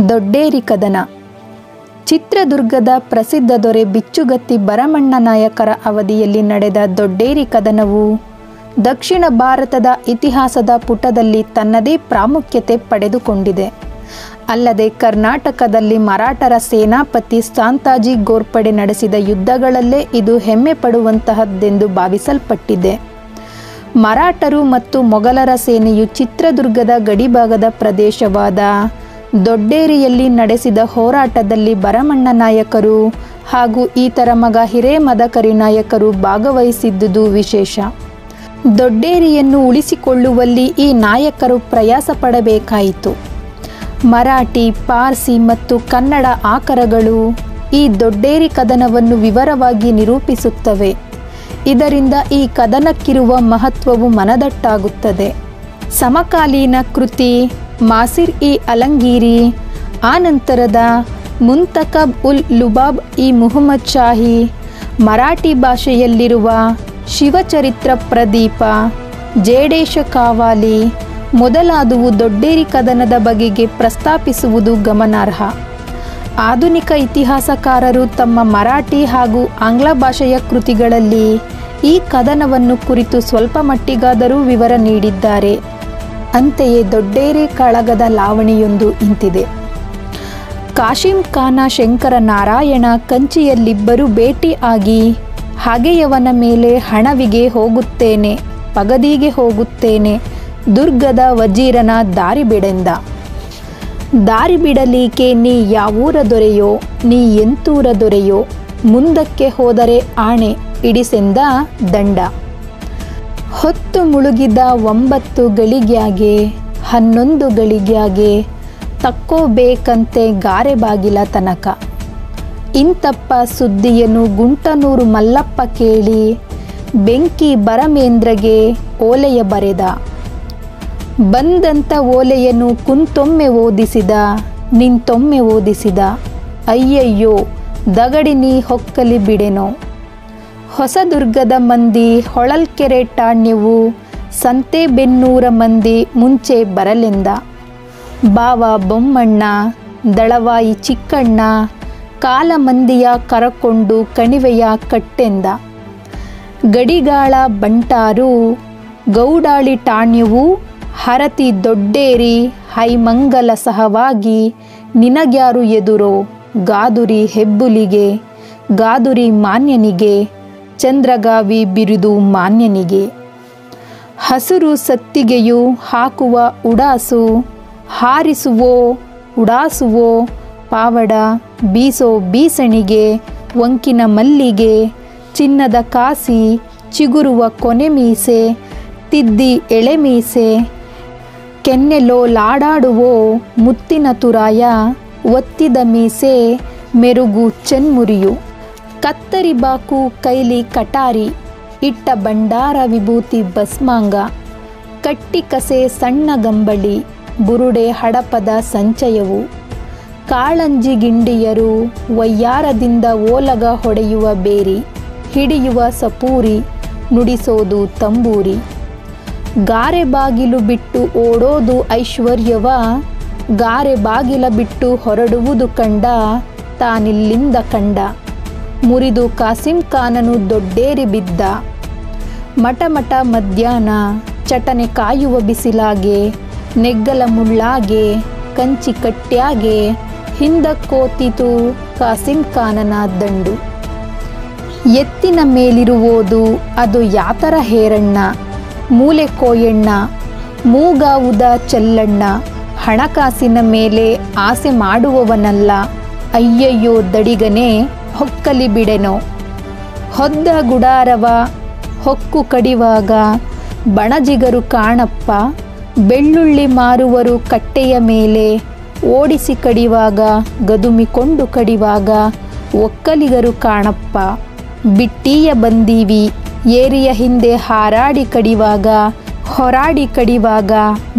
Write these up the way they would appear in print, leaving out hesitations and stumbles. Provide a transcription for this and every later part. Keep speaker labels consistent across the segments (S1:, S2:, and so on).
S1: ದೊಡ್ಡೇರಿ ಕದನ. ಚಿತ್ರದುರ್ಗದ ಪ್ರಸಿದ್ಧ ದೊರೆ ಬಿಚ್ಚುಗತ್ತಿ ಭರಮಣ್ಣ ನಾಯಕರ ಅವಧಿಯಲ್ಲಿ ನಡೆದ ದೊಡ್ಡೇರಿ ಕದನವು ದಕ್ಷಿಣ ಭಾರತದ ಇತಿಹಾಸದ ಪುಟದಲ್ಲಿ ತನ್ನದೇ ಪ್ರಾಮುಖ್ಯತೆ ಪಡೆದುಕೊಂಡಿದೆ. ಅಲ್ಲದೆ ಕರ್ನಾಟಕದಲ್ಲಿ ಮರಾಠರ ಸೇನಾಪತಿ ಸಾಂತಾಜಿ ಗೋರ್ಪಡೆ ನಡೆಸಿದ ಯುದ್ಧಗಳಲ್ಲೇ ಇದು ಹೆಮ್ಮೆ ಪಡುವಂತಹದ್ದೆಂದು ಭಾವಿಸಲ್ಪಟ್ಟಿದೆ. ಮರಾಠರು ಮತ್ತು ಮೊಘಲರ ಸೇನೆಯು ಚಿತ್ರದುರ್ಗದ ಗಡಿಭಾಗದ ಪ್ರದೇಶವಾದ ದೊಡ್ಡೇರಿಯಲ್ಲಿ ನಡೆಸಿದ ಹೋರಾಟದಲ್ಲಿ ಭರಮಣ್ಣ ನಾಯಕರು ಹಾಗೂ ಈತರ ಮಗ ಹಿರೇಮದಕರಿ ನಾಯಕರು ಭಾಗವಹಿಸಿದ್ದುದು ವಿಶೇಷ. ದೊಡ್ಡೇರಿಯನ್ನು ಉಳಿಸಿಕೊಳ್ಳುವಲ್ಲಿ ಈ ನಾಯಕರು ಪ್ರಯಾಸ ಪಡಬೇಕಾಯಿತು. ಮರಾಠಿ, ಪಾರ್ಸಿ ಮತ್ತು ಕನ್ನಡ ಆಕರಗಳು ಈ ದೊಡ್ಡೇರಿ ಕದನವನ್ನು ವಿವರವಾಗಿ ನಿರೂಪಿಸುತ್ತವೆ. ಇದರಿಂದ ಈ ಕದನಕ್ಕಿರುವ ಮಹತ್ವವು ಮನದಟ್ಟಾಗುತ್ತದೆ. ಸಮಕಾಲೀನ ಕೃತಿ ಮಾಸಿರ್ ಇ ಅಲಂಗೀರಿ, ಆನಂತರದ ಮುಂತಕಬ್ ಉಲ್ ಲುಬಾಬ್ ಇ ಮುಹಮ್ಮದ್ ಶಾಹಿ, ಮರಾಠಿ ಭಾಷೆಯಲ್ಲಿರುವ ಶಿವಚರಿತ್ರ ಪ್ರದೀಪ, ಜೇಡೇಶ ಕಾವಾಲಿ ಮೊದಲಾದವು ದೊಡ್ಡೇರಿ ಕದನದ ಬಗೆಗೆ ಪ್ರಸ್ತಾಪಿಸುವುದು ಗಮನಾರ್ಹ. ಆಧುನಿಕ ಇತಿಹಾಸಕಾರರು ತಮ್ಮ ಮರಾಠಿ ಹಾಗೂ ಆಂಗ್ಲ ಭಾಷೆಯ ಕೃತಿಗಳಲ್ಲಿ ಈ ಕದನವನ್ನು ಕುರಿತು ಸ್ವಲ್ಪ ಮಟ್ಟಿಗಾದರೂ ವಿವರ ನೀಡಿದ್ದಾರೆ. ಅಂತೆಯೇ ದೊಡ್ಡೇರಿ ಕಾಳಗದ ಲಾವಣಿಯೊಂದು ಇಂತಿದೆ. ಕಾಶಿಂ ಖಾನ ಶಂಕರ ನಾರಾಯಣ ಕಂಚಿಯಲ್ಲಿಬ್ಬರು ಭೇಟಿ ಆಗಿ ಹಗೆಯವನ ಮೇಲೆ ಹಣವಿಗೆ ಹೋಗುತ್ತೇನೆ, ಪಗದಿಗೆ ಹೋಗುತ್ತೇನೆ, ದುರ್ಗದ ವಜೀರನ ದಾರಿ ಬಿಡೆಂದ. ದಾರಿ ಬಿಡಲಿಕ್ಕೆ ನೀ ಯಾವೂರ ದೊರೆಯೋ, ನೀ ಎಂತೂರ ದೊರೆಯೋ, ಮುಂದಕ್ಕೆ ಹೋದರೆ ಆಣೆ ಇಡಿಸೆಂದ ದಂಡ. ಹೊತ್ತು ಮುಳುಗಿದ 9 ಗಳಿಗ್ಯಾಗೆ 11 ಗಳಿಗ್ಯಾಗೆ ತಕ್ಕೋಬೇಕಂತೆ ಗಾರೆ ಬಾಗಿಲ ತನಕ. ಇಂತಪ್ಪ ಸುದ್ದಿಯನು ಗುಂಟನೂರು ಮಲ್ಲಪ್ಪ ಕೇಳಿ ಬೆಂಕಿ ಬರಮೇಂದ್ರಗೆ ಓಲೆಯ ಬರೆದ. ಬಂದಂತ ಓಲೆಯನ್ನು ಕುಂತೊಮ್ಮೆ ಓದಿಸಿದ, ನಿಂತೊಮ್ಮೆ ಓದಿಸಿದ. ಅಯ್ಯಯ್ಯೋ ದಗಡಿನಿ ಹೊಕ್ಕಲಿ ಬಿಡೆನೋ. ಹೊಸದುರ್ಗದ ಮಂದಿ ಹೊಳಲ್ಕೆರೆ ಠಾಣ್ಯವು ಸಂತೆಬೆನ್ನೂರ ಮಂದಿ ಮುಂಚೆ ಬರಲೆಂದ. ಬಾವ ಬೊಮ್ಮಣ್ಣ, ದಳವಾಯಿ ಚಿಕ್ಕಣ್ಣ ಕಾಲ ಮಂದಿಯ ಕರಕೊಂಡು ಕಣಿವೆಯ ಕಟ್ಟೆಂದ. ಗಡಿಗಾಳ ಬಂಟಾರು ಗೌಡಾಳಿ ಠಾಣ್ಯವು ಹರತಿ ದೊಡ್ಡೇರಿ ಹೈಮಂಗಲ ಸಹವಾಗಿ ನಿನಗ್ಯಾರು ಎದುರೋ, ಗಾದುರಿ ಹೆಬ್ಬುಲಿಗೆ, ಗಾದುರಿ ಮಾನ್ಯನಿಗೆ, ಚಂದ್ರಗಾವಿ ಬಿರುದು ಮಾನ್ಯನಿಗೆ. ಹಸುರು ಸತ್ತಿಗೆಯು ಹಾಕುವ ಉಡಾಸು, ಹಾರಿಸುವೋ ಉಡಾಸುವೋ ಪಾವಡ, ಬೀಸೋ ಬೀಸಣಿಗೆ, ವಂಕಿನ ಮಲ್ಲಿಗೆ, ಚಿನ್ನದ ಕಾಸಿ, ಚಿಗುರುವ ಕೊನೆ ಮೀಸೆ, ತಿದ್ದಿ ಎಳೆಮೀಸೆ, ಕೆನ್ನೆಲೋ ಲಾಡಾಡುವೋ ಮುತ್ತಿನ ತುರಾಯ, ಒತ್ತಿದ ಮೀಸೆ, ಮೆರುಗು ಚೆನ್ಮುರಿಯು, ಕತ್ತರಿ ಬಾಕು ಕೈಲಿ ಕಟಾರಿ, ಇಟ್ಟ ಭಂಡಾರ ವಿಭೂತಿ ಭಸ್ಮಾಂಗ, ಕಟ್ಟಿ ಕಸೆ ಸಣ್ಣ ಗಂಬಳಿ, ಬುರುಡೆ ಹಡಪದ ಸಂಚಯವು, ಕಾಳಂಜಿ ಗಿಂಡಿಯರು ವಯ್ಯಾರದಿಂದ ಓಲಗ ಹೊಡೆಯುವ ಬೇರಿ, ಹಿಡಿಯುವ ಸಪೂರಿ, ನುಡಿಸೋದು ತಂಬೂರಿ. ಗಾರೆ ಬಾಗಿಲು ಬಿಟ್ಟು ಓಡೋದು ಐಶ್ವರ್ಯವ, ಗಾರೆ ಬಾಗಿಲ ಬಿಟ್ಟು ಹೊರಡುವುದು ಕಂಡ, ತಾನಿಲ್ಲಿಂದ ಕಂಡ. ಮುರಿದು ಕಾಸಿಂ ಖಾನನು ದೊಡ್ಡೇರಿ ಬಿದ್ದ. ಮಟಮಟ ಮಧ್ಯಾಹ್ನ ಚಟನೆ ಕಾಯುವ ಬಿಸಿಲಾಗೆ, ನೆಗ್ಗಲ ಮುಳ್ಳಾಗೆ, ಕಂಚಿ ಕಟ್ಟ್ಯಾಗೆ ಹಿಂದಕ್ಕೋತಿತು ಕಾಸಿಂ ಖಾನನ ದಂಡು. ಎತ್ತಿನ ಮೇಲಿರುವುದು ಅದು ಯಾತರ ಹೇರಣ್ಣ, ಮೂಲೆ ಕೋಯಣ್ಣ, ಮೂಗಾವುದ ಚೆಲ್ಲಣ್ಣ, ಹಣಕಾಸಿನ ಮೇಲೆ ಆಸೆ ಮಾಡುವವನಲ್ಲ, ಅಯ್ಯಯ್ಯೋ ದಡಿಗನೆ ಹೊಕ್ಕಲಿ ಬಿಡೆನೋ. ಹೊದ್ದ ಗುಡಾರವ ಹೊಕ್ಕು ಕಡಿವಾಗ ಬಣಜಿಗರು ಕಾಣಪ್ಪ, ಬೆಳ್ಳುಳ್ಳಿ ಮಾರುವರು ಕಟ್ಟೆಯ ಮೇಲೆ, ಓಡಿಸಿ ಕಡಿವಾಗ ಗದುಮಿಕೊಂಡು ಕಡಿವಾಗ ಒಕ್ಕಲಿಗರು ಕಾಣಪ್ಪ. ಬಿಟ್ಟೀಯ ಬಂದೀವಿ ಏರಿಯ ಹಿಂದೆ ಹಾರಾಡಿ ಕಡಿವಾಗ, ಹೊರಾಡಿ ಕಡಿವಾಗ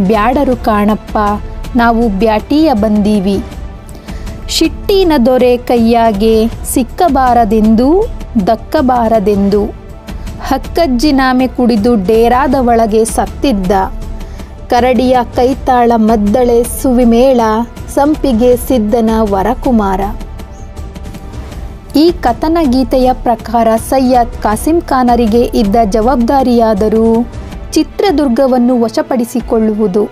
S1: ಬ್ಯಾಡರು ಕಾಣಪ್ಪ, ನಾವು ಬ್ಯಾಟಿಯ ಬಂದೀವಿ. ಶಿಟ್ಟಿನ ದೊರೆ ಕೈಯಾಗೆ ಸಿಕ್ಕಬಾರದೆಂದು ದಕ್ಕಬಾರದೆಂದು, ಹಕ್ಕಜ್ಜಿನಾಮೆ ಕುಡಿದು ಡೇರಾದ ಒಳಗೆ ಸತ್ತಿದ್ದ. ಕರಡಿಯ ಕೈತಾಳ ಮದ್ದಳೆ ಸುವಿಮೇಳ ಸಂಪಿಗೆ ಸಿದ್ಧನ ವರಕುಮಾರ. ಈ ಕಥನ ಗೀತೆಯ ಪ್ರಕಾರ ಸೈಯದ್ ಕಾಸಿಂ ಖಾನರಿಗೆ ಇದ್ದ ಜವಾಬ್ದಾರಿಯಾದರೂ ಚಿತ್ರದುರ್ಗವನ್ನು ವಶಪಡಿಸಿಕೊಳ್ಳುವುದು.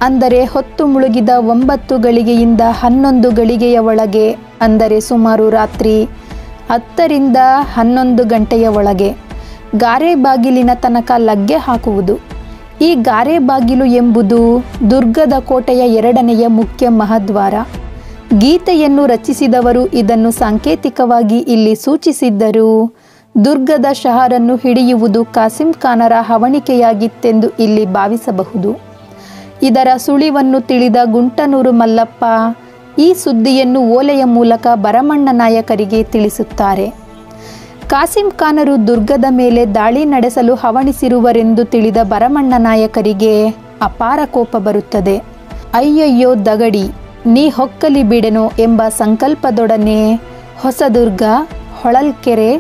S1: ಅಂದರೆ ಹೊತ್ತು ಮುಳುಗಿದ 9 ಗಳಿಗೆಯಿಂದ 11 ಗಳಿಗೆಯ ಒಳಗೆ, ಅಂದರೆ ಸುಮಾರು ರಾತ್ರಿ 10ರಿಂದ 11 ಗಂಟೆಯ ಒಳಗೆ ಗಾರೆ ಬಾಗಿಲಿನ ತನಕ ಲಗ್ಗೆ ಹಾಕುವುದು. ಈ ಗಾರೆ ಬಾಗಿಲು ಎಂಬುದು ದುರ್ಗದ ಕೋಟೆಯ 2ನೆಯ ಮುಖ್ಯ ಮಹದ್ವಾರ. ಗೀತೆಯನ್ನು ರಚಿಸಿದವರು ಇದನ್ನು ಸಾಂಕೇತಿಕವಾಗಿ ಇಲ್ಲಿ ಸೂಚಿಸಿದ್ದರೂ ದುರ್ಗದ ಶಹರನ್ನು ಹಿಡಿಯುವುದು ಕಾಸಿಂ ಖಾನರ ಹವಣಿಕೆಯಾಗಿತ್ತೆಂದು ಇಲ್ಲಿ ಭಾವಿಸಬಹುದು. ಇದರ ಸುಳಿವನ್ನು ತಿಳಿದ ಗುಂಟನೂರು ಮಲ್ಲಪ್ಪ ಈ ಸುದ್ದಿಯನ್ನು ಓಲೆಯ ಮೂಲಕ ಭರಮಣ್ಣ ನಾಯಕರಿಗೆ ತಿಳಿಸುತ್ತಾರೆ. ಕಾಸಿಂ ಖಾನರು ದುರ್ಗದ ಮೇಲೆ ದಾಳಿ ನಡೆಸಲು ಹವಣಿಸಿರುವರೆಂದು ತಿಳಿದ ಭರಮಣ್ಣ ನಾಯಕರಿಗೆ ಅಪಾರ ಕೋಪ ಬರುತ್ತದೆ. ಅಯ್ಯಯ್ಯೋ ದಗಡಿ, ನೀ ಹೊಕ್ಕಲಿ ಬಿಡೆನೋ ಎಂಬ ಸಂಕಲ್ಪದೊಡನೆ ಹೊಸದುರ್ಗ, ಹೊಳಲ್ಕೆರೆ,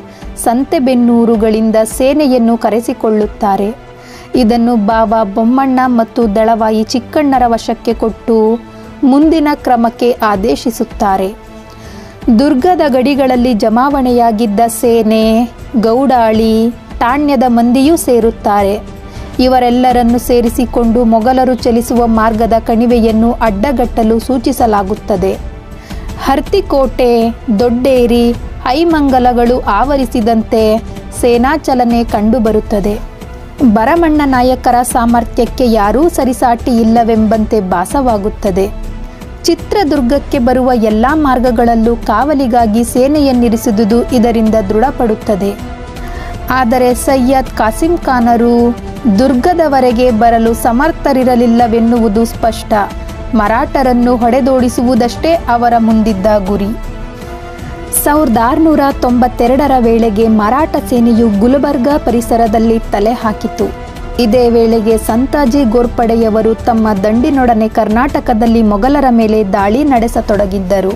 S1: ಸಂತೆಬೆನ್ನೂರುಗಳಿಂದ ಸೇನೆಯನ್ನು ಕರೆಸಿಕೊಳ್ಳುತ್ತಾರೆ. ಇದನ್ನು ಬಾವ ಬೊಮ್ಮಣ್ಣ ಮತ್ತು ದಳವಾಯಿ ಚಿಕ್ಕಣ್ಣರ ವಶಕ್ಕೆ ಕೊಟ್ಟು ಮುಂದಿನ ಕ್ರಮಕ್ಕೆ ಆದೇಶಿಸುತ್ತಾರೆ. ದುರ್ಗದ ಗಡಿಗಳಲ್ಲಿ ಜಮಾವಣೆಯಾಗಿದ್ದ ಸೇನೆ, ಗೌಡಾಳಿ, ಠಾಣ್ಯದ ಮಂದಿಯೂ ಸೇರುತ್ತಾರೆ. ಇವರೆಲ್ಲರನ್ನು ಸೇರಿಸಿಕೊಂಡು ಮೊಘಲರು ಚಲಿಸುವ ಮಾರ್ಗದ ಕಣಿವೆಯನ್ನು ಅಡ್ಡಗಟ್ಟಲು ಸೂಚಿಸಲಾಗುತ್ತದೆ. ಹರ್ತಿಕೋಟೆ, ದೊಡ್ಡೇರಿ, ಐಮಂಗಲಗಳು ಆವರಿಸಿದಂತೆ ಸೇನಾಚಲನೆ ಕಂಡುಬರುತ್ತದೆ. ಭರಮಣ್ಣ ನಾಯಕರ ಸಾಮರ್ಥ್ಯಕ್ಕೆ ಯಾರೂ ಸರಿಸಾಟಿ ಇಲ್ಲವೆಂಬಂತೆ ಭಾಸವಾಗುತ್ತದೆ. ಚಿತ್ರದುರ್ಗಕ್ಕೆ ಬರುವ ಎಲ್ಲ ಮಾರ್ಗಗಳಲ್ಲೂ ಕಾವಲಿಗಾಗಿ ಸೇನೆಯನ್ನಿರಿಸುವುದು ಇದರಿಂದ ದೃಢಪಡುತ್ತದೆ. ಆದರೆ ಸೈಯದ್ ಕಾಸಿಂ ಖಾನರು ದುರ್ಗದವರೆಗೆ ಬರಲು ಸಮರ್ಥರಿರಲಿಲ್ಲವೆನ್ನುವುದು ಸ್ಪಷ್ಟ. ಮರಾಠರನ್ನು ಹೊಡೆದೋಡಿಸುವುದಷ್ಟೇ ಅವರ ಮುಂದಿದ್ದ ಗುರಿ. 1692ರ ವೇಳೆಗೆ ಮರಾಠ ಸೇನೆಯು ಗುಲ್ಬರ್ಗ ಪರಿಸರದಲ್ಲಿ ತಲೆ ಹಾಕಿತು. ಇದೇ ವೇಳೆಗೆ ಸಂತಾಜಿ ಗೋರ್ಪಡೆಯವರು ತಮ್ಮ ದಂಡಿನೊಡನೆ ಕರ್ನಾಟಕದಲ್ಲಿ ಮೊಘಲರ ಮೇಲೆ ದಾಳಿ ನಡೆಸತೊಡಗಿದ್ದರು.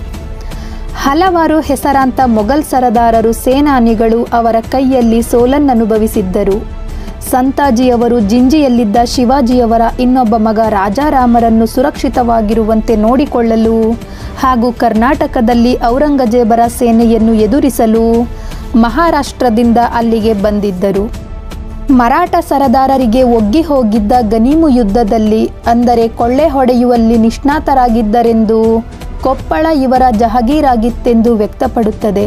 S1: ಹಲವಾರು ಹೆಸರಾಂತ ಮೊಘಲ್ ಸರದಾರರು, ಸೇನಾನಿಗಳು ಅವರ ಕೈಯಲ್ಲಿ ಸೋಲನ್ನನುಭವಿಸಿದ್ದರು. ಸಂತಾಜಿಯವರು ಜಿಂಜಿಯಲ್ಲಿದ್ದ ಶಿವಾಜಿಯವರ ಇನ್ನೊಬ್ಬ ಮಗ ರಾಜಾರಾಮರನ್ನು ಸುರಕ್ಷಿತವಾಗಿರುವಂತೆ ನೋಡಿಕೊಳ್ಳಲು ಹಾಗೂ ಕರ್ನಾಟಕದಲ್ಲಿ ಔರಂಗಜೇಬರ ಸೇನೆಯನ್ನು ಎದುರಿಸಲು ಮಹಾರಾಷ್ಟ್ರದಿಂದ ಅಲ್ಲಿಗೆ ಬಂದಿದ್ದರು. ಮರಾಠ ಸರದಾರರಿಗೆ ಒಗ್ಗಿ ಹೋಗಿದ್ದ ಗನೀಮು ಯುದ್ಧದಲ್ಲಿ, ಅಂದರೆ ಕೊಳ್ಳೆ ಹೊಡೆಯುವಲ್ಲಿ ನಿಷ್ಣಾತರಾಗಿದ್ದರೆಂದು ಕೊಪ್ಪಳ ಇವರ ಜಹಗೀರಾಗಿತ್ತೆಂದು ವ್ಯಕ್ತಪಡುತ್ತದೆ.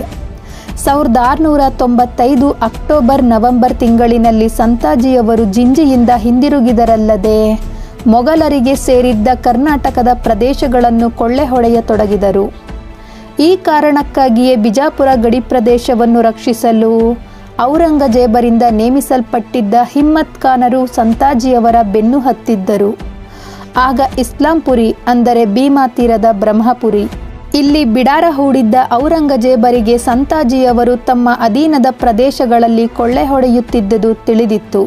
S1: 1695 ಅಕ್ಟೋಬರ್ ನವೆಂಬರ್ ತಿಂಗಳಿನಲ್ಲಿ ಸಂತಾಜಿಯವರು ಜಿಂಜಿಯಿಂದ ಹಿಂದಿರುಗಿದರಲ್ಲದೆ ಮೊಘಲರಿಗೆ ಸೇರಿದ್ದ ಕರ್ನಾಟಕದ ಪ್ರದೇಶಗಳನ್ನು ಕೊಳ್ಳೆ ಹೊಡೆಯತೊಡಗಿದರು. ಈ ಕಾರಣಕ್ಕಾಗಿಯೇ ಬಿಜಾಪುರ ಗಡಿ ಪ್ರದೇಶವನ್ನು ರಕ್ಷಿಸಲು ಔರಂಗಜೇಬರಿಂದ ನೇಮಿಸಲ್ಪಟ್ಟಿದ್ದ ಹಿಮ್ಮತ್ ಖಾನರು ಸಂತಾಜಿಯವರ ಬೆನ್ನು ಹತ್ತಿದ್ದರು. ಆಗ ಇಸ್ಲಾಂಪುರಿ, ಅಂದರೆ ಭೀಮಾ ತೀರದ ಬ್ರಹ್ಮಪುರಿ, ಇಲ್ಲಿ ಬಿಡಾರ ಹೂಡಿದ್ದ ಔರಂಗಜೇಬರಿಗೆ ಸಂತಾಜಿಯವರು ತಮ್ಮ ಅಧೀನದ ಪ್ರದೇಶಗಳಲ್ಲಿ ಕೊಳ್ಳೆ ಹೊಡೆಯುತ್ತಿದ್ದುದು ತಿಳಿದಿತ್ತು.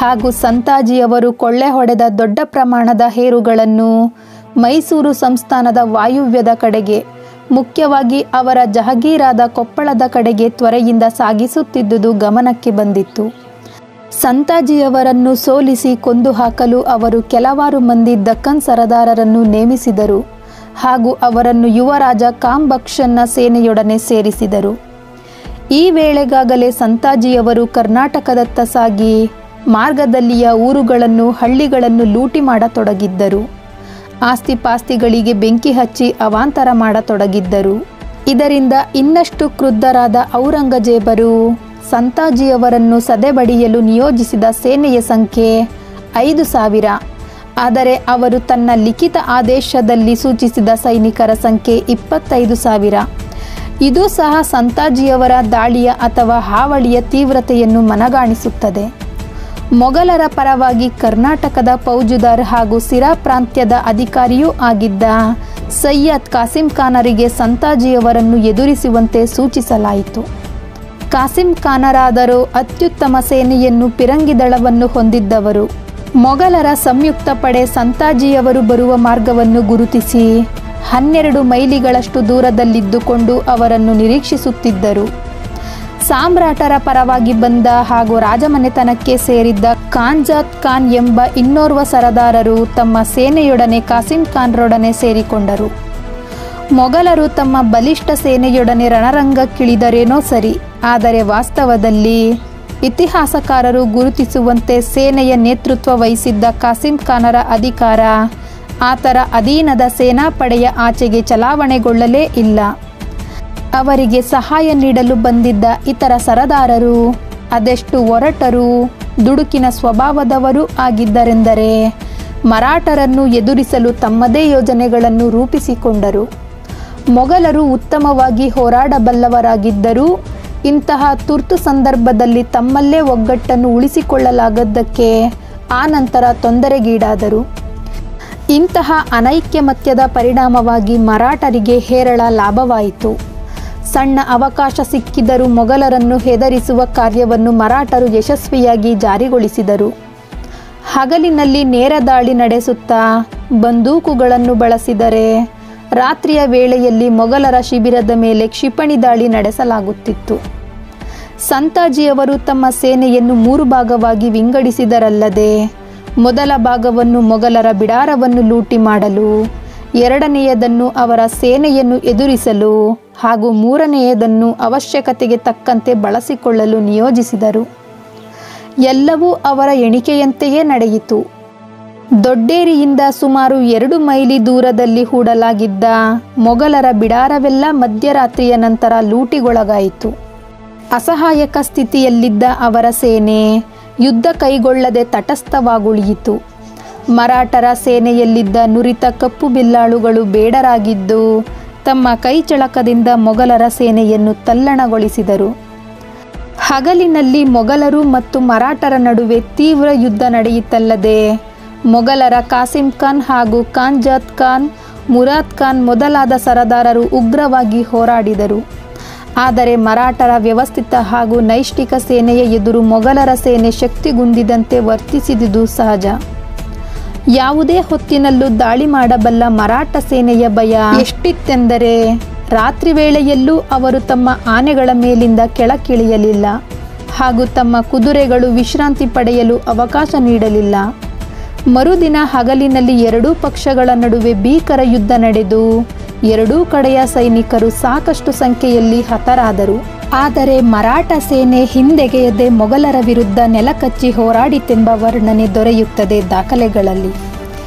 S1: ಹಾಗೂ ಸಂತಾಜಿಯವರು ಕೊಳ್ಳೆ ಹೊಡೆದ ದೊಡ್ಡ ಪ್ರಮಾಣದ ಹೇರುಗಳನ್ನು ಮೈಸೂರು ಸಂಸ್ಥಾನದ ವಾಯುವ್ಯದ ಕಡೆಗೆ, ಮುಖ್ಯವಾಗಿ ಅವರ ಜಹಗೀರಾದ ಕೊಪ್ಪಳದ ಕಡೆಗೆ ತ್ವರೆಯಿಂದ ಸಾಗಿಸುತ್ತಿದ್ದುದು ಗಮನಕ್ಕೆ ಬಂದಿತ್ತು. ಸಂತಾಜಿಯವರನ್ನು ಸೋಲಿಸಿ ಕೊಂದು ಹಾಕಲು ಅವರು ಕೆಲವಾರು ಮಂದಿ ದಕ್ಕನ್ ಸರದಾರರನ್ನು ನೇಮಿಸಿದರು ಹಾಗೂ ಅವರನ್ನು ಯುವರಾಜ ಕಾಂಬಕ್ಷನ್ನ ಸೇನೆಯೊಡನೆ ಸೇರಿಸಿದರು. ಈ ವೇಳೆಗಾಗಲೇ ಸಂತಾಜಿಯವರು ಕರ್ನಾಟಕದತ್ತ ಸಾಗಿ ಮಾರ್ಗದಲ್ಲಿಯ ಊರುಗಳನ್ನು, ಹಳ್ಳಿಗಳನ್ನು ಲೂಟಿ ಮಾಡತೊಡಗಿದ್ದರು. ಆಸ್ತಿಪಾಸ್ತಿಗಳಿಗೆ ಬೆಂಕಿ ಹಚ್ಚಿ ಅವಾಂತರ ಮಾಡತೊಡಗಿದ್ದರು. ಇದರಿಂದ ಇನ್ನಷ್ಟು ಕ್ರುದ್ಧರಾದ ಔರಂಗಜೇಬರು ಸಂತಾಜಿಯವರನ್ನು ಸದೆಬಡಿಯಲು ನಿಯೋಜಿಸಿದ ಸೇನೆಯ ಸಂಖ್ಯೆ 5,000. ಆದರೆ ಅವರು ತನ್ನ ಲಿಖಿತ ಆದೇಶದಲ್ಲಿ ಸೂಚಿಸಿದ ಸೈನಿಕರ ಸಂಖ್ಯೆ 25,000. ಇದು ಸಹ ಸಂತಾಜಿಯವರ ದಾಳಿಯ ಅಥವಾ ಹಾವಳಿಯ ತೀವ್ರತೆಯನ್ನು ಮನಗಾಣಿಸುತ್ತದೆ. ಮೊಘಲರ ಪರವಾಗಿ ಕರ್ನಾಟಕದ ಫೌಜುದಾರ್ ಹಾಗೂ ಸಿರಾ ಪ್ರಾಂತ್ಯದ ಅಧಿಕಾರಿಯೂ ಆಗಿದ್ದ ಸೈಯದ್ ಕಾಸಿಂ ಖಾನರಿಗೆ ಸಂತಾಜಿಯವರನ್ನು ಎದುರಿಸುವಂತೆ ಸೂಚಿಸಲಾಯಿತು. ಕಾಸಿಂ ಖಾನರಾದರೂ ಅತ್ಯುತ್ತಮ ಸೇನೆಯನ್ನು, ಪಿರಂಗಿ ದಳವನ್ನು ಹೊಂದಿದ್ದವರು. ಮೊಘಲರ ಸಂಯುಕ್ತ ಪಡೆ ಸಂತಾಜಿಯವರು ಬರುವ ಮಾರ್ಗವನ್ನು ಗುರುತಿಸಿ 12 ಮೈಲಿಗಳಷ್ಟು ದೂರದಲ್ಲಿದ್ದುಕೊಂಡು ಅವರನ್ನು ನಿರೀಕ್ಷಿಸುತ್ತಿದ್ದರು. ಸಾಮ್ರಾಟರ ಪರವಾಗಿ ಬಂದ ಹಾಗೂ ರಾಜಮನೆತನಕ್ಕೆ ಸೇರಿದ್ದ ಖಾಂಜಾತ್ ಖಾನ್ ಎಂಬ ಇನ್ನೋರ್ವ ಸರದಾರರು ತಮ್ಮ ಸೇನೆಯೊಡನೆ ಕಾಸಿಂ ಖಾನ್ರೊಡನೆ ಸೇರಿಕೊಂಡರು. ಮೊಘಲರು ತಮ್ಮ ಬಲಿಷ್ಠ ಸೇನೆಯೊಡನೆ ರಣರಂಗಕ್ಕಿಳಿದರೇನೋ ಸರಿ, ಆದರೆ ವಾಸ್ತವದಲ್ಲಿ ಇತಿಹಾಸಕಾರರು ಗುರುತಿಸುವಂತೆ ಸೇನೆಯ ನೇತೃತ್ವ ವಹಿಸಿದ್ದ ಕಾಸಿಂ ಖಾನರ ಅಧಿಕಾರ ಆತರ ಅಧೀನದ ಸೇನಾಪಡೆಯ ಆಚೆಗೆ ಚಲಾವಣೆಗೊಳ್ಳಲೇ ಇಲ್ಲ. ಅವರಿಗೆ ಸಹಾಯ ನೀಡಲು ಬಂದಿದ್ದ ಇತರ ಸರದಾರರು ಅದೆಷ್ಟು ಒರಟರು, ದುಡುಕಿನ ಸ್ವಭಾವದವರೂ ಆಗಿದ್ದರೆಂದರೆ ಮರಾಠರನ್ನು ಎದುರಿಸಲು ತಮ್ಮದೇ ಯೋಜನೆಗಳನ್ನು ರೂಪಿಸಿಕೊಂಡರು. ಮೊಘಲರು ಉತ್ತಮವಾಗಿ ಹೋರಾಡಬಲ್ಲವರಾಗಿದ್ದರೂ ಇಂತಹ ತುರ್ತು ಸಂದರ್ಭದಲ್ಲಿ ತಮ್ಮಲ್ಲೇ ಒಗ್ಗಟ್ಟನ್ನು ಉಳಿಸಿಕೊಳ್ಳಲಾಗದ್ದಕ್ಕೆ ಆನಂತರ ತೊಂದರೆಗೀಡಾದರು. ಇಂತಹ ಅನೈಕ್ಯಮತ್ಯದ ಪರಿಣಾಮವಾಗಿ ಮರಾಠರಿಗೆ ಹೇರಳ ಲಾಭವಾಯಿತು. ಸಣ್ಣ ಅವಕಾಶ ಸಿಕ್ಕಿದರೂ ಮೊಘಲರನ್ನು ಹೆದರಿಸುವ ಕಾರ್ಯವನ್ನು ಮರಾಠರು ಯಶಸ್ವಿಯಾಗಿ ಜಾರಿಗೊಳಿಸಿದರು. ಹಗಲಿನಲ್ಲಿ ನೇರ ದಾಳಿ ನಡೆಸುತ್ತಾ ಬಂದೂಕುಗಳನ್ನು ಬಳಸಿದರೆ ರಾತ್ರಿಯ ವೇಳೆಯಲ್ಲಿ ಮೊಘಲರ ಶಿಬಿರದ ಮೇಲೆ ಕ್ಷಿಪಣಿ ದಾಳಿ ನಡೆಸಲಾಗುತ್ತಿತ್ತು. ಸಂತಾಜಿಯವರು ತಮ್ಮ ಸೇನೆಯನ್ನು 3 ಭಾಗವಾಗಿ ವಿಂಗಡಿಸಿದರಲ್ಲದೆ ಮೊದಲ ಭಾಗವನ್ನು ಮೊಘಲರ ಬಿಡಾರವನ್ನು ಲೂಟಿ ಮಾಡಲು, ಎರಡನೆಯದನ್ನು ಅವರ ಸೇನೆಯನ್ನು ಎದುರಿಸಲು ಹಾಗೂ ಮೂರನೆಯದನ್ನು ಅವಶ್ಯಕತೆಗೆ ತಕ್ಕಂತೆ ಬಳಸಿಕೊಳ್ಳಲು ನಿಯೋಜಿಸಿದರು. ಎಲ್ಲವೂ ಅವರ ಎಣಿಕೆಯಂತೆಯೇ ನಡೆಯಿತು. ದೊಡ್ಡೇರಿಯಿಂದ ಸುಮಾರು 2 ಮೈಲಿ ದೂರದಲ್ಲಿ ಹೂಡಲಾಗಿದ್ದ ಮೊಘಲರ ಬಿಡಾರವೆಲ್ಲ ಮಧ್ಯರಾತ್ರಿಯ ನಂತರ ಲೂಟಿಗೊಳಗಾಯಿತು. ಅಸಹಾಯಕ ಸ್ಥಿತಿಯಲ್ಲಿದ್ದ ಅವರ ಸೇನೆ ಯುದ್ಧ ಕೈಗೊಳ್ಳದೆ ತಟಸ್ಥವಾಗುಳಿಯಿತು. ಮರಾಠರ ಸೇನೆಯಲ್ಲಿದ್ದ ನುರಿತ ಕಪ್ಪು ಬಿಲ್ಲಾಳುಗಳು ಬೇಡರಾಗಿದ್ದು ತಮ್ಮ ಕೈಚಳಕದಿಂದ ಮೊಘಲರ ಸೇನೆಯನ್ನು ತಲ್ಲಣಗೊಳಿಸಿದರು. ಹಗಲಿನಲ್ಲಿ ಮೊಘಲರು ಮತ್ತು ಮರಾಠರ ನಡುವೆ ತೀವ್ರ ಯುದ್ಧ ನಡೆಯಿತಲ್ಲದೆ ಮೊಘಲರ ಕಾಸಿಂ ಖಾನ್ ಹಾಗೂ ಖಾಂಜಾತ್ ಖಾನ್, ಮುರಾದ್ ಖಾನ್ ಮೊದಲಾದ ಸರದಾರರು ಉಗ್ರವಾಗಿ ಹೋರಾಡಿದರು. ಆದರೆ ಮರಾಠರ ವ್ಯವಸ್ಥಿತ ಹಾಗೂ ನೈಷ್ಠಿಕ ಸೇನೆಯ ಎದುರು ಮೊಘಲರ ಸೇನೆ ಶಕ್ತಿಗುಂದಿದಂತೆ ವರ್ತಿಸಿದುದು ಸಹಜ. ಯಾವುದೇ ಹೊತ್ತಿನಲ್ಲೂ ದಾಳಿ ಮಾಡಬಲ್ಲ ಮರಾಠ ಸೇನೆಯ ಭಯ ಎಷ್ಟಿತ್ತೆಂದರೆ ರಾತ್ರಿ ವೇಳೆಯಲ್ಲೂ ಅವರು ತಮ್ಮ ಆನೆಗಳ ಮೇಲಿಂದ ಕೆಳಕ್ಕಿಳಿಯಲಿಲ್ಲ ಹಾಗೂ ತಮ್ಮ ಕುದುರೆಗಳು ವಿಶ್ರಾಂತಿ ಪಡೆಯಲು ಅವಕಾಶ ನೀಡಲಿಲ್ಲ. ಮರುದಿನ ಹಗಲಿನಲ್ಲಿ 2 ಪಕ್ಷಗಳ ನಡುವೆ ಭೀಕರ ಯುದ್ಧ ನಡೆದು 2 ಕಡೆಯ ಸೈನಿಕರು ಸಾಕಷ್ಟು ಸಂಖ್ಯೆಯಲ್ಲಿ ಹತರಾದರು. ಆದರೆ ಮರಾಠ ಸೇನೆ ಹಿಂದೆಗೆಯದೆ ಮೊಘಲರ ವಿರುದ್ಧ ನೆಲಕಚ್ಚಿ ಹೋರಾಡಿತೆಂಬ ವರ್ಣನೆ ದೊರೆಯುತ್ತದೆ ದಾಖಲೆಗಳಲ್ಲಿ.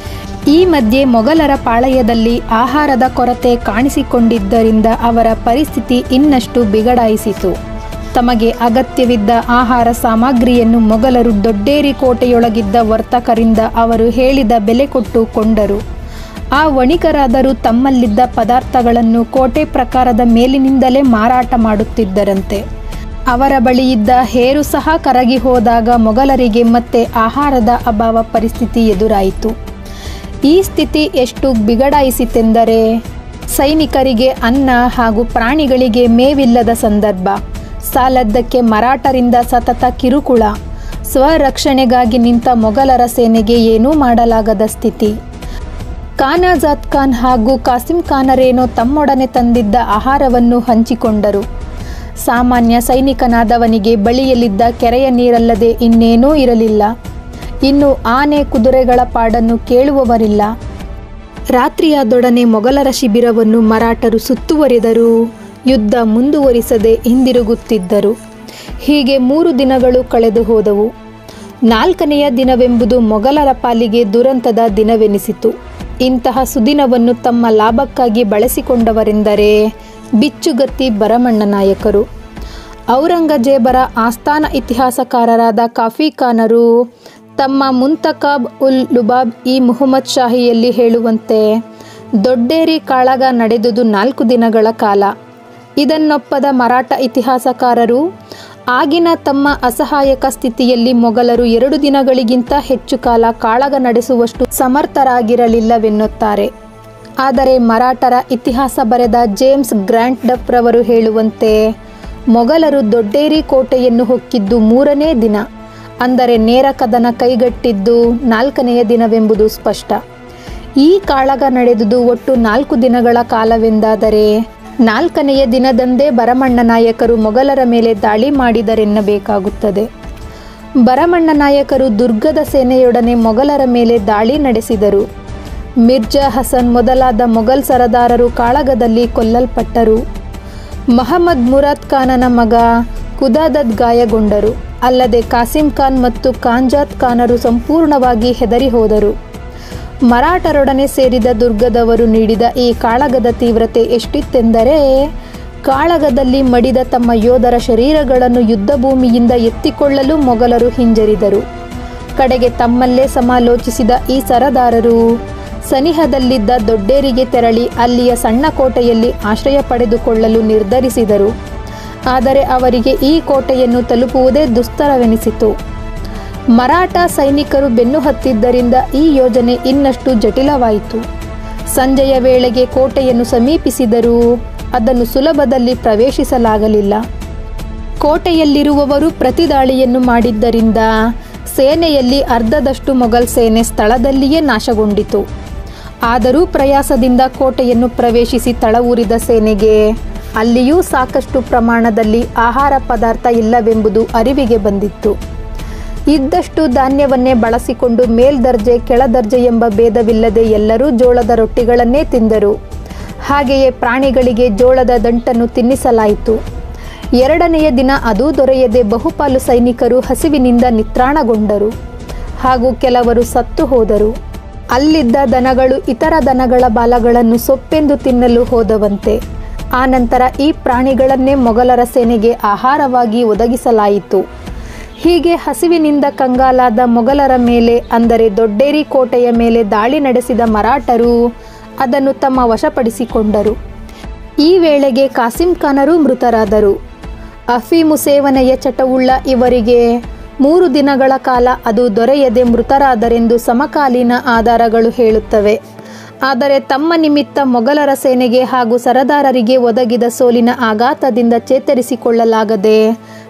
S1: ಈ ಮಧ್ಯೆ ಮೊಘಲರ ಪಾಳೆಯದಲ್ಲಿ ಆಹಾರದ ಕೊರತೆ ಕಾಣಿಸಿಕೊಂಡಿದ್ದರಿಂದ ಅವರ ಪರಿಸ್ಥಿತಿ ಇನ್ನಷ್ಟು ಬಿಗಡಾಯಿಸಿತು. ತಮಗೆ ಅಗತ್ಯವಿದ್ದ ಆಹಾರ ಸಾಮಗ್ರಿಯನ್ನು ಮೊಘಲರು ದೊಡ್ಡೇರಿ ಕೋಟೆಯೊಳಗಿದ್ದ ವರ್ತಕರಿಂದ ಅವರು ಹೇಳಿದ ಬೆಲೆ ಕೊಟ್ಟು ಕೊಂಡರು. ಆ ವಣಿಕರಾದರೂ ತಮ್ಮಲ್ಲಿದ್ದ ಪದಾರ್ಥಗಳನ್ನು ಕೋಟೆ ಪ್ರಕಾರದ ಮೇಲಿನಿಂದಲೇ ಮಾರಾಟ ಮಾಡುತ್ತಿದ್ದರಂತೆ. ಅವರ ಬಳಿಯಿದ್ದ ಹೇರು ಸಹ ಕರಗಿ ಹೋದಾಗ ಮೊಘಲರಿಗೆ ಮತ್ತೆ ಆಹಾರದ ಅಭಾವ ಪರಿಸ್ಥಿತಿ ಎದುರಾಯಿತು. ಈ ಸ್ಥಿತಿ ಎಷ್ಟು ಬಿಗಡಾಯಿಸಿತೆಂದರೆ ಸೈನಿಕರಿಗೆ ಅನ್ನ ಹಾಗೂ ಪ್ರಾಣಿಗಳಿಗೆ ಮೇವಿಲ್ಲದ ಸಂದರ್ಭ, ಸಾಲದ್ದಕ್ಕೆ ಮರಾಠರಿಂದ ಸತತ ಕಿರುಕುಳ, ಸ್ವರಕ್ಷಣೆಗಾಗಿ ನಿಂತ ಮೊಘಲರ ಸೇನೆಗೆ ಏನೂ ಮಾಡಲಾಗದ ಸ್ಥಿತಿ. ಖಾನಾಜಾತ್ ಖಾನ್ ಹಾಗೂ ಕಾಸಿಂ ಖಾನರೇನೋ ತಮ್ಮೊಡನೆ ತಂದಿದ್ದ ಆಹಾರವನ್ನು ಹಂಚಿಕೊಂಡರು. ಸಾಮಾನ್ಯ ಸೈನಿಕನಾದವನಿಗೆ ಬಳಿಯಲ್ಲಿದ್ದ ಕೆರೆಯ ನೀರಲ್ಲದೆ ಇನ್ನೇನೂ ಇರಲಿಲ್ಲ. ಇನ್ನು ಆನೆ ಕುದುರೆಗಳ ಪಾಡನ್ನು ಕೇಳುವವರಿಲ್ಲ. ರಾತ್ರಿಯಾದೊಡನೆ ಮೊಘಲರ ಶಿಬಿರವನ್ನು ಮರಾಠರು ಸುತ್ತುವರಿದರೂ ಯುದ್ಧ ಮುಂದುವರಿಸದೆ ಹಿಂದಿರುಗುತ್ತಿದ್ದರು. ಹೀಗೆ 3 ದಿನಗಳು ಕಳೆದು ಹೋದವು. 4ನೆಯ ದಿನವೆಂಬುದು ಮೊಘಲರ ಪಾಲಿಗೆ ದುರಂತದ ದಿನವೆನಿಸಿತು. ಇಂತಹ ಸುದಿನವನ್ನು ತಮ್ಮ ಲಾಭಕ್ಕಾಗಿ ಬಳಸಿಕೊಂಡವರೆಂದರೆ ಬಿಚ್ಚುಗತ್ತಿ ಭರಮಣ್ಣ ನಾಯಕರು. ಔರಂಗಜೇಬರ ಆಸ್ಥಾನ ಇತಿಹಾಸಕಾರರಾದ ಕಾಫಿ ಖಾನರು ತಮ್ಮ ಮುಂತಕಾಬ್ ಉಲ್ ಲುಬಾಬ್ ಇ ಮುಹಮ್ಮದ್ ಶಾಹಿಯಲ್ಲಿ ಹೇಳುವಂತೆ ದೊಡ್ಡೇರಿ ಕಾಳಗ ನಡೆದುದು 4 ದಿನಗಳ ಕಾಲ. ಇದನ್ನೊಪ್ಪದ ಮರಾಠ ಇತಿಹಾಸಕಾರರು ಆಗಿನ ತಮ್ಮ ಅಸಹಾಯಕ ಸ್ಥಿತಿಯಲ್ಲಿ ಮೊಘಲರು 2 ದಿನಗಳಿಗಿಂತ ಹೆಚ್ಚು ಕಾಲ ಕಾಳಗ ನಡೆಸುವಷ್ಟು ಸಮರ್ಥರಾಗಿರಲಿಲ್ಲವೆನ್ನುತ್ತಾರೆ. ಆದರೆ ಮರಾಠರ ಇತಿಹಾಸ ಬರೆದ ಜೇಮ್ಸ್ ಗ್ರ್ಯಾಂಟ್ ಡಫ್ ರವರು ಹೇಳುವಂತೆ ಮೊಘಲರು ದೊಡ್ಡೇರಿ ಕೋಟೆಯನ್ನು ಹೊಕ್ಕಿದ್ದು 3ನೇ ದಿನ, ಅಂದರೆ ನೇರ ಕದನ ಕೈಗಟ್ಟಿದ್ದು 4ನೆಯ ದಿನವೆಂಬುದು ಸ್ಪಷ್ಟ. ಈ ಕಾಳಗ ನಡೆದುದು ಒಟ್ಟು 4 ದಿನಗಳ ಕಾಲವೆಂದಾದರೆ 4ನೆಯ ದಿನದಂದೇ ಭರಮಣ್ಣ ನಾಯಕರು ಮೊಘಲರ ಮೇಲೆ ದಾಳಿ ಮಾಡಿದರೆನ್ನಬೇಕಾಗುತ್ತದೆ. ಭರಮಣ್ಣ ನಾಯಕರು ದುರ್ಗದ ಸೇನೆಯೊಡನೆ ಮೊಘಲರ ಮೇಲೆ ದಾಳಿ ನಡೆಸಿದರು. ಮಿರ್ಜಾ ಹಸನ್ ಮೊದಲಾದ ಮೊಘಲ್ ಸರದಾರರು ಕಾಳಗದಲ್ಲಿ ಕೊಲ್ಲಲ್ಪಟ್ಟರು. ಮಹಮ್ಮದ್ ಮುರಾದ್ ಖಾನನ ಮಗ ಕುದಾದತ್ ಗಾಯಗೊಂಡರು. ಅಲ್ಲದೆ ಕಾಸಿಂ ಖಾನ್ ಮತ್ತು ಕಾಂಜಾತ್ ಖಾನರು ಸಂಪೂರ್ಣವಾಗಿ ಹೆದರಿ ಹೋದರು. ಮರಾಠರೊಡನೆ ಸೇರಿದ ದುರ್ಗದವರು ನೀಡಿದ ಈ ಕಾಳಗದ ತೀವ್ರತೆ ಎಷ್ಟಿತ್ತೆಂದರೆ, ಕಾಳಗದಲ್ಲಿ ಮಡಿದ ತಮ್ಮ ಯೋಧರ ಶರೀರಗಳನ್ನು ಯುದ್ಧಭೂಮಿಯಿಂದ ಎತ್ತಿಕೊಳ್ಳಲು ಮೊಘಲರು ಹಿಂಜರಿದರು. ಕಡೆಗೆ ತಮ್ಮಲ್ಲೇ ಸಮಾಲೋಚಿಸಿದ ಈ ಸರದಾರರು ಸನಿಹದಲ್ಲಿದ್ದ ದೊಡ್ಡೇರಿಗೆ ತೆರಳಿ ಅಲ್ಲಿಯ ಸಣ್ಣ ಕೋಟೆಯಲ್ಲಿ ಆಶ್ರಯ ಪಡೆದುಕೊಳ್ಳಲು ನಿರ್ಧರಿಸಿದರು. ಆದರೆ ಅವರಿಗೆ ಈ ಕೋಟೆಯನ್ನು ತಲುಪುವುದೇ ದುಸ್ತರವೆನಿಸಿತು. ಮರಾಠ ಸೈನಿಕರು ಬೆನ್ನು ಹತ್ತಿದ್ದರಿಂದ ಈ ಯೋಜನೆ ಇನ್ನಷ್ಟು ಜಟಿಲವಾಯಿತು. ಸಂಜೆಯ ವೇಳೆಗೆ ಕೋಟೆಯನ್ನು ಸಮೀಪಿಸಿದರೂ ಅದನ್ನು ಸುಲಭದಲ್ಲಿ ಪ್ರವೇಶಿಸಲಾಗಲಿಲ್ಲ. ಕೋಟೆಯಲ್ಲಿರುವವರು ಪ್ರತಿದಾಳಿಯನ್ನು ಮಾಡಿದ್ದರಿಂದ ಸೇನೆಯಲ್ಲಿ ಅರ್ಧದಷ್ಟು ಮೊಘಲ್ ಸೇನೆ ಸ್ಥಳದಲ್ಲಿಯೇ ನಾಶಗೊಂಡಿತು. ಆದರೂ ಪ್ರಯಾಸದಿಂದ ಕೋಟೆಯನ್ನು ಪ್ರವೇಶಿಸಿ ತಳವೂರಿದ ಸೇನೆಗೆ ಅಲ್ಲಿಯೂ ಸಾಕಷ್ಟು ಪ್ರಮಾಣದಲ್ಲಿ ಆಹಾರ ಪದಾರ್ಥ ಇಲ್ಲವೆಂಬುದು ಅರಿವಿಗೆ ಬಂದಿತ್ತು. ಇದ್ದಷ್ಟು ಧಾನ್ಯವನ್ನೇ ಬಳಸಿಕೊಂಡು ಮೇಲ್ದರ್ಜೆ ಕೆಳದರ್ಜೆ ಎಂಬ ಭೇದವಿಲ್ಲದೆ ಎಲ್ಲರೂ ಜೋಳದ ರೊಟ್ಟಿಗಳನ್ನೇ ತಿಂದರು. ಹಾಗೆಯೇ ಪ್ರಾಣಿಗಳಿಗೆ ಜೋಳದ ದಂಟನ್ನು ತಿನ್ನಿಸಲಾಯಿತು. 2ನೆಯ ದಿನ ಅದೂ ದೊರೆಯದೆ ಬಹುಪಾಲು ಸೈನಿಕರು ಹಸಿವಿನಿಂದ ನಿತ್ರಾಣಗೊಂಡರು ಹಾಗೂ ಕೆಲವರು ಸತ್ತು ಹೋದರು. ಅಲ್ಲಿದ್ದ ದನಗಳು ಇತರ ದನಗಳ ಬಾಲಗಳನ್ನು ಸೊಪ್ಪೆಂದು ತಿನ್ನಲು ಹೋದವಂತೆ. ಆನಂತರ ಈ ಪ್ರಾಣಿಗಳನ್ನೇ ಮೊಘಲರ ಸೇನೆಗೆ ಆಹಾರವಾಗಿ ಒದಗಿಸಲಾಯಿತು. ಹೀಗೆ ಹಸಿವಿನಿಂದ ಕಂಗಾಲಾದ ಮೊಘಲರ ಮೇಲೆ, ಅಂದರೆ ದೊಡ್ಡೇರಿ ಕೋಟೆಯ ಮೇಲೆ ದಾಳಿ ನಡೆಸಿದ ಮರಾಠರು ಅದನ್ನು ತಮ್ಮ ವಶಪಡಿಸಿಕೊಂಡರು. ಈ ವೇಳೆಗೆ ಕಾಸಿಂ ಖಾನರು ಮೃತರಾದರು. ಅಫೀಮು ಸೇವನೆಯ ಚಟವುಳ್ಳ ಇವರಿಗೆ 3 ದಿನಗಳ ಕಾಲ ಅದು ದೊರೆಯದೆ ಮೃತರಾದರೆಂದು ಸಮಕಾಲೀನ ಆಧಾರಗಳು ಹೇಳುತ್ತವೆ. ಆದರೆ ತಮ್ಮ ನಿಮಿತ್ತ ಮೊಘಲರ ಸೇನೆಗೆ ಹಾಗೂ ಸರದಾರರಿಗೆ ಒದಗಿದ ಸೋಲಿನ ಆಘಾತದಿಂದ ಚೇತರಿಸಿಕೊಳ್ಳಲಾಗದೆ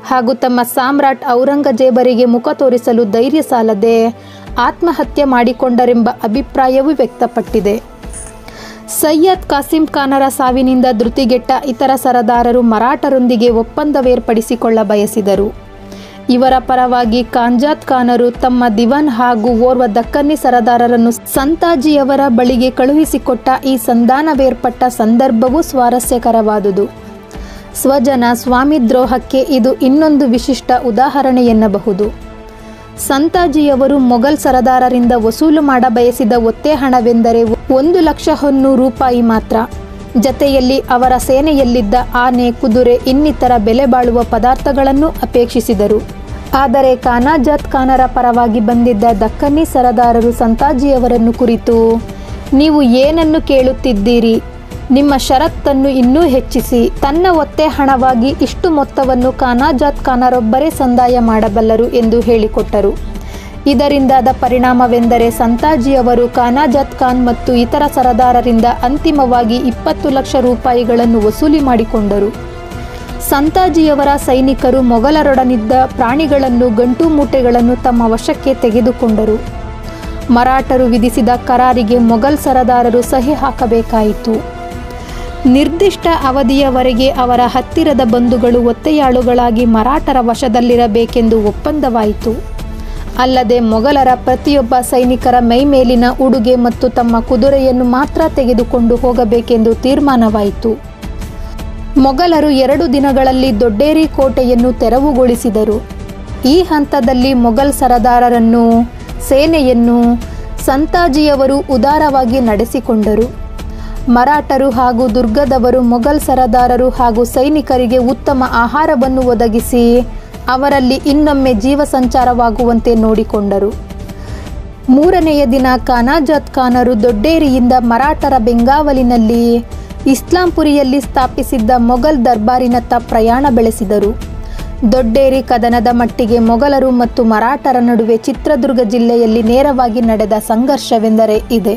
S1: ಹಾಗೂ ತಮ್ಮ ಸಾಮ್ರಾಟ್ ಔರಂಗಜೇಬರಿಗೆ ಮುಖ ತೋರಿಸಲು ಧೈರ್ಯ ಸಾಲದೆ ಆತ್ಮಹತ್ಯೆ ಮಾಡಿಕೊಂಡರೆಂಬ ಅಭಿಪ್ರಾಯವೂ ವ್ಯಕ್ತಪಟ್ಟಿದೆ. ಸೈಯದ್ ಕಾಸಿಂ ಖಾನರ ಸಾವಿನಿಂದ ಧೃತಿಗೆಟ್ಟ ಇತರ ಸರದಾರರು ಮರಾಠರೊಂದಿಗೆ ಒಪ್ಪಂದವೇರ್ಪಡಿಸಿಕೊಳ್ಳ ಬಯಸಿದರು. ಇವರ ಪರವಾಗಿ ಕಾಂಜಾತ್ ಖಾನರು ತಮ್ಮ ದಿವಾನ್ ಹಾಗೂ ಓರ್ವ ದಕ್ಕನಿ ಸರದಾರರನ್ನು ಸಂತಾಜಿಯವರ ಬಳಿಗೆ ಕಳುಹಿಸಿಕೊಟ್ಟ ಈ ಸಂಧಾನವೇರ್ಪಟ್ಟ ಸಂದರ್ಭವೂ ಸ್ವಾರಸ್ಯಕರವಾದುದು. ಸ್ವಜನ ಸ್ವಾಮಿದ್ರೋಹಕ್ಕೆ ಇದು ಇನ್ನೊಂದು ವಿಶಿಷ್ಟ ಉದಾಹರಣೆ ಎನ್ನಬಹುದು. ಸಂತಾಜಿಯವರು ಮೊಘಲ್ ಸರದಾರರಿಂದ ವಸೂಲು ಮಾಡಬಯಸಿದ ಒತ್ತೆ ಹಣವೆಂದರೆ 1,00,000 ರೂಪಾಯಿ ಮಾತ್ರ. ಜತೆಯಲ್ಲಿ ಅವರ ಸೇನೆಯಲ್ಲಿದ್ದ ಆನೆ, ಕುದುರೆ ಇನ್ನಿತರ ಬೆಲೆ ಬಾಳುವ ಪದಾರ್ಥಗಳನ್ನು ಅಪೇಕ್ಷಿಸಿದರು. ಆದರೆ ಕಾನಾಜಾತ್ ಖಾನರ ಪರವಾಗಿ ಬಂದಿದ್ದ ದಕ್ಕನಿ ಸರದಾರರು ಸಂತಾಜಿಯವರನ್ನು ಕುರಿತು, ನೀವು ಏನನ್ನು ಕೇಳುತ್ತಿದ್ದೀರಿ, ನಿಮ್ಮ ಷರತ್ತನ್ನು ಇನ್ನೂ ಹೆಚ್ಚಿಸಿ, ತನ್ನ ಒತ್ತೆ ಹಣವಾಗಿ ಇಷ್ಟು ಮೊತ್ತವನ್ನು ಕಾನಾಜಾತ್ ಖಾನರೊಬ್ಬರೇ ಸಂದಾಯ ಮಾಡಬಲ್ಲರು ಎಂದು ಹೇಳಿಕೊಟ್ಟರು. ಇದರಿಂದಾದ ಪರಿಣಾಮವೆಂದರೆ ಸಂತಾಜಿಯವರು ಕಾನಾಜಾತ್ ಖಾನ್ ಮತ್ತು ಇತರ ಸರದಾರರಿಂದ ಅಂತಿಮವಾಗಿ 20 ಲಕ್ಷ ರೂಪಾಯಿಗಳನ್ನು ವಸೂಲಿ ಮಾಡಿಕೊಂಡರು. ಸಂತಾಜಿಯವರ ಸೈನಿಕರು ಮೊಘಲರೊಡನಿದ್ದ ಪ್ರಾಣಿಗಳನ್ನು, ಗಂಟು ಮೂಟೆಗಳನ್ನು ತಮ್ಮ ವಶಕ್ಕೆ ತೆಗೆದುಕೊಂಡರು. ಮರಾಠರು ವಿಧಿಸಿದ ಕರಾರಿಗೆ ಮೊಘಲ್ ಸರದಾರರು ಸಹಿ ಹಾಕಬೇಕಾಯಿತು. ನಿರ್ದಿಷ್ಟ ಅವಧಿಯವರೆಗೆ ಅವರ ಹತ್ತಿರದ ಬಂಧುಗಳು ಒತ್ತೆಯಾಳುಗಳಾಗಿ ಮರಾಠರ ವಶದಲ್ಲಿರಬೇಕೆಂದು ಒಪ್ಪಂದವಾಯಿತು. ಅಲ್ಲದೆ ಮೊಘಲರ ಪ್ರತಿಯೊಬ್ಬ ಸೈನಿಕರ ಮೈಮೇಲಿನ ಉಡುಗೆ ಮತ್ತು ತಮ್ಮ ಕುದುರೆಯನ್ನು ಮಾತ್ರ ತೆಗೆದುಕೊಂಡು ಹೋಗಬೇಕೆಂದು ತೀರ್ಮಾನವಾಯಿತು. ಮೊಘಲರು 2 ದಿನಗಳಲ್ಲಿ ದೊಡ್ಡೇರಿ ಕೋಟೆಯನ್ನು ತೆರವುಗೊಳಿಸಿದರು. ಈ ಹಂತದಲ್ಲಿ ಮೊಘಲ್ ಸರದಾರರನ್ನು, ಸೇನೆಯನ್ನು ಸಂತಾಜಿಯವರು ಉದಾರವಾಗಿ ನಡೆಸಿಕೊಂಡರು. ಮರಾಠರು ಹಾಗೂ ದುರ್ಗದವರು ಮೊಘಲ್ ಸರದಾರರು ಹಾಗೂ ಸೈನಿಕರಿಗೆ ಉತ್ತಮ ಆಹಾರವನ್ನು ಒದಗಿಸಿ ಅವರಲ್ಲಿ ಇನ್ನೊಮ್ಮೆ ಜೀವ ಸಂಚಾರವಾಗುವಂತೆ ನೋಡಿಕೊಂಡರು. 3ನೆಯ ದಿನ ಕಾನಾಜಾತ್ ಖಾನರು ದೊಡ್ಡೇರಿಯಿಂದ ಮರಾಠರ ಬೆಂಗಾವಲಿನಲ್ಲಿ ಇಸ್ಲಾಂಪುರಿಯಲ್ಲಿ ಸ್ಥಾಪಿಸಿದ್ದ ಮೊಘಲ್ ದರ್ಬಾರಿನತ್ತ ಪ್ರಯಾಣ ಬೆಳೆಸಿದರು. ದೊಡ್ಡೇರಿ ಕದನದ ಮಟ್ಟಿಗೆ ಮೊಘಲರು ಮತ್ತು ಮರಾಠರ ನಡುವೆ ಚಿತ್ರದುರ್ಗ ಜಿಲ್ಲೆಯಲ್ಲಿ ನೇರವಾಗಿ ನಡೆದ ಸಂಘರ್ಷವೆಂದರೆ ಇದೆ.